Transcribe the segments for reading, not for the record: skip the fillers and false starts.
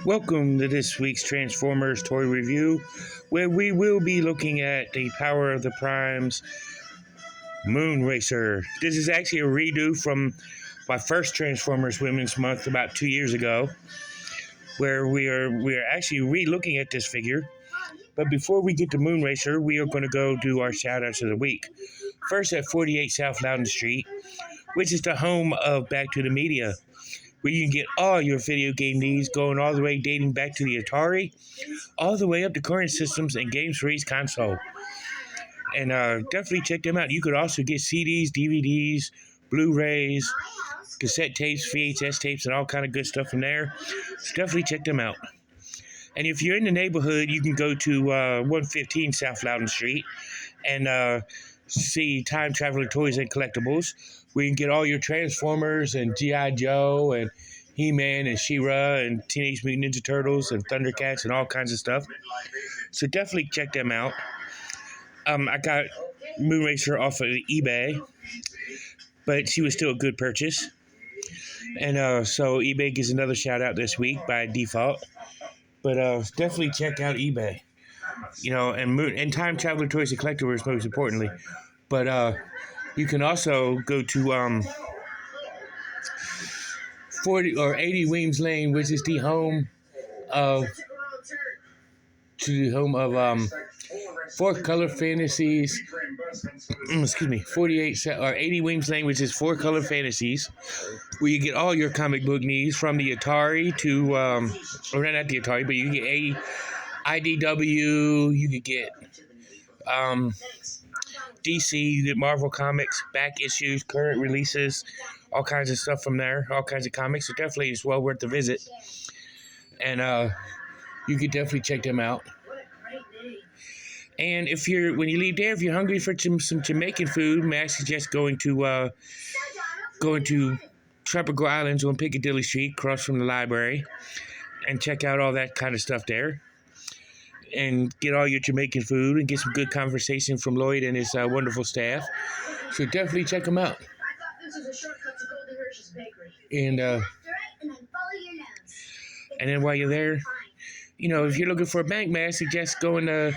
Welcome to this week's Transformers toy review, where we will be looking at the Power of the Primes Moonracer. This is actually a redo from my first Transformers Women's Month about 2 years ago, where we are actually re-looking at this figure. But before we get to Moonracer, we are going to go do our shout-outs of the week. First at 48 South Loudon Street, which is the home of Back to the Media, where you can get all your video game needs, going all the way dating back to the Atari, all the way up to current systems and games for each console. And definitely check them out. You could also get CDs, DVDs, Blu-rays, cassette tapes, VHS tapes, and all kind of good stuff from there. So definitely check them out. And if you're in the neighborhood, you can go to 115 South Loudon Street and see Time Traveler Toys and Collectibles, where you can get all your Transformers and G.I. Joe and He-Man and She-Ra and Teenage Mutant Ninja Turtles and Thundercats and all kinds of stuff. So definitely check them out. I got Moonracer off of eBay, but she was still a good purchase. And so eBay gives another shout out this week by default. But definitely check out eBay. You know, and Time Traveler Toys and Collectibles most importantly. But you can also go to 40 or 80 Weems Lane, which is the home of Four Color Fantasies. Excuse me, 48 or 80 Weems Lane, which is Four Color Fantasies, where you get all your comic book needs from the Atari to or not the Atari, but you can get IDW, you could get DC, you get Marvel Comics, back issues, current releases, all kinds of stuff from there, all kinds of comics. So definitely it's well worth the visit. And you could definitely check them out. And when you leave there, if you're hungry for some Jamaican food, may I suggest going to Tropical Islands on Piccadilly Street, across from the library, and check out all that kind of stuff there. And get all your Jamaican food and get some good conversation from Lloyd and his wonderful staff. So definitely check them out. And then while you're there, you know, if you're looking for a bank, may I suggest going to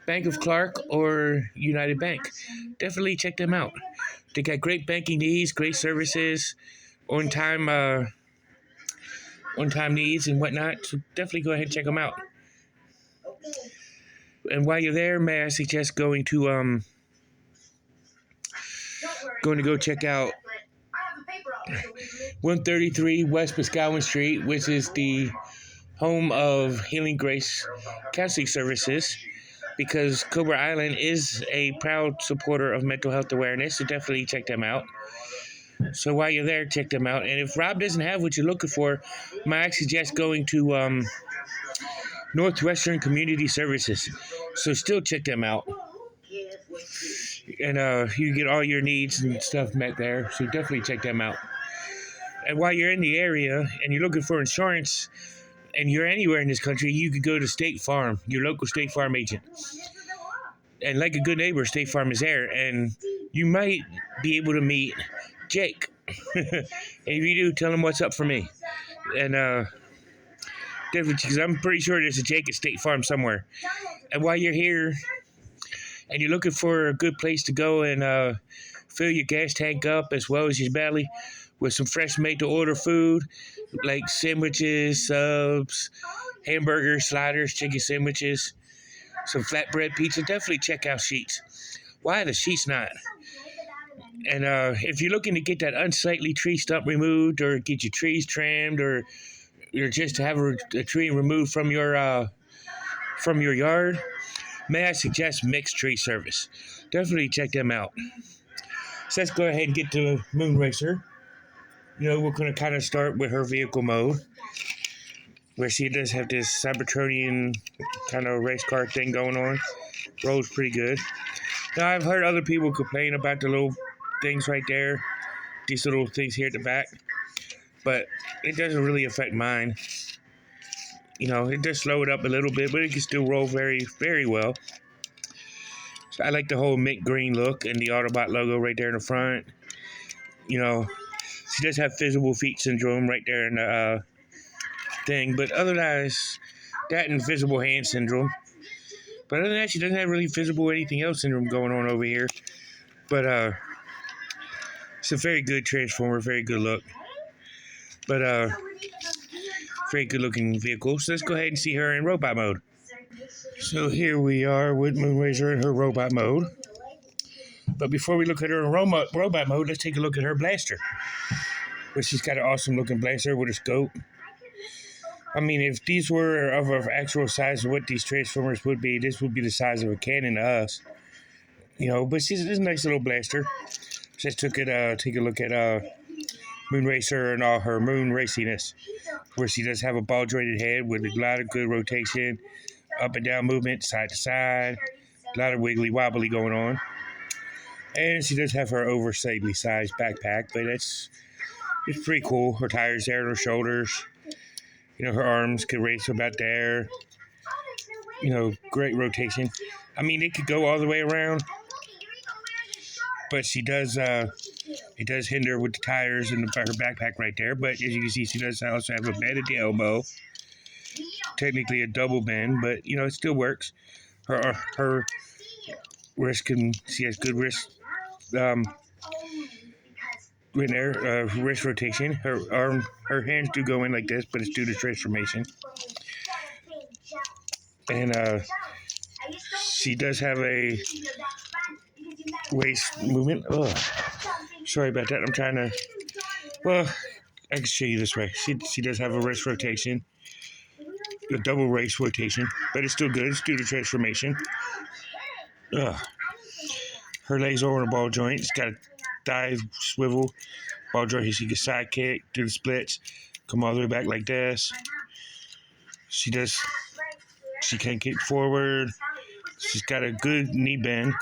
Bank of Clark or United Bank. Definitely check them out. They got great banking needs, great services, on-time needs and whatnot. So definitely go ahead and check them out. And while you're there, may I suggest going to go check out 133 West Boscawen Street, which is the home of Healing Grace Counseling Services, because Cobra Island is a proud supporter of mental health awareness, so definitely check them out. So while you're there, check them out. And if Rob doesn't have what you're looking for, may I suggest going to Northwestern Community Services. So still check them out. And you get all your needs and stuff met there. So definitely check them out. And while you're in the area and you're looking for insurance and you're anywhere in this country, you could go to State Farm, your local State Farm agent. And like a good neighbor, State Farm is there. And you might be able to meet Jake. And if you do, tell him what's up for me. And because I'm pretty sure there's a Jake at State Farm somewhere. And while you're here and you're looking for a good place to go and fill your gas tank up as well as your belly with some fresh made-to-order food like sandwiches, subs, hamburgers, sliders, chicken sandwiches, some flatbread pizza, definitely check out Sheetz. Why the Sheetz not? And if you're looking to get that unsightly tree stump removed or get your trees trimmed or just to have a tree removed from your yard, may I suggest Mixed Tree Service. Definitely check them out. So let's go ahead and get to Moonracer. You know, we're going to kind of start with her vehicle mode, where she does have this Cybertronian kind of race car thing going on. Rolls pretty good. Now, I've heard other people complain about the little things right there, these little things here at the back, but it doesn't really affect mine. You know, it does slow it up a little bit, but it can still roll very, very well. So I like the whole mint green look and the Autobot logo right there in the front. You know, she does have visible feet syndrome right there in the thing. But otherwise, that and visible hand syndrome. But other than that, she doesn't have really visible anything else syndrome going on over here. But it's a very good Transformer, very good look. But very good looking vehicle. So let's go ahead and see her in robot mode. So here we are with Moonracer in her robot mode. But before we look at her in robot mode, let's take a look at her blaster. But she's got an awesome looking blaster with a scope. I mean, if these were of an actual size of what these Transformers would be, this would be the size of a cannon to us. You know, but she's a nice little blaster. Just take a look at Moonracer and all her moon raciness, where she does have a ball jointed head with a lot of good rotation, up and down movement, side to side, a lot of wiggly wobbly going on. And she does have her oversizedly sized backpack, but it's pretty cool. Her tires there on her shoulders. You know, her arms could race about there. You know, great rotation. I mean, it could go all the way around, but she does, it does hinder with the tires and her backpack right there. But as you can see, she does also have a bend at the elbow. Technically a double bend, but, you know, it still works. Her wrist she has good wrist, in there, wrist rotation. Her hands do go in like this, but it's due to transformation. And she does have a waist movement. Ugh. Sorry about that. I'm trying to. Well, I can show you this way. She does have a wrist rotation, a double wrist rotation, but it's still good. It's due to transformation. Ugh. Her legs are on a ball joint. It's got a dive, swivel, ball joint. She can side kick, do the splits, come all the way back like this. She can't kick forward. She's got a good knee bend.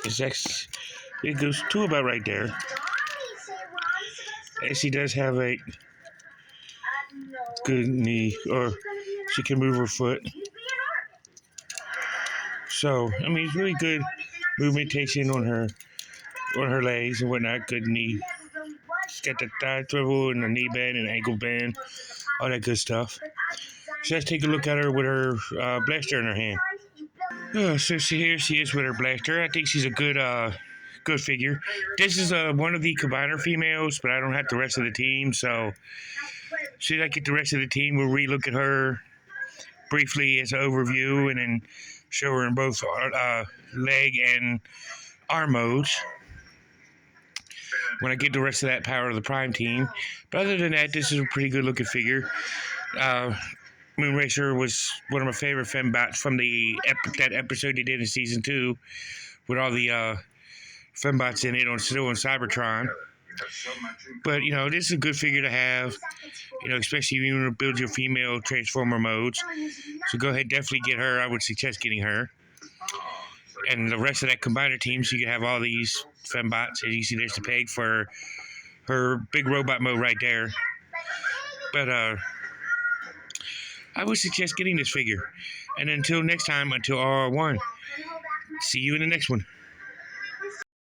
It goes to about right there. And she does have a good knee, or she can move her foot. So, I mean, it's really good movementation on her legs and whatnot. Good knee. She's got the thigh swivel and the knee bend and ankle bend, all that good stuff. So let's take a look at her with her blaster in her hand. So here she is with her blaster. I think she's a good figure. This is one of the combiner females, but I don't have the rest of the team. So should I get the rest of the team, we'll relook at her briefly as an overview, and then show her in both leg and arm modes when I get the rest of that Power of the Prime team. But other than that, this is a pretty good looking figure. Moonracer was one of my favorite fembots from that episode they did in season 2 with all the fembots in it still on Cybertron. But, you know, this is a good figure to have, you know, especially if you want to build your female Transformer modes. So go ahead, definitely get her. I would suggest getting her. And the rest of that combiner team, so you can have all these fembots. As you see, there's the peg for her big robot mode right there. But I would suggest getting this figure. And until next time, until R1, see you in the next one.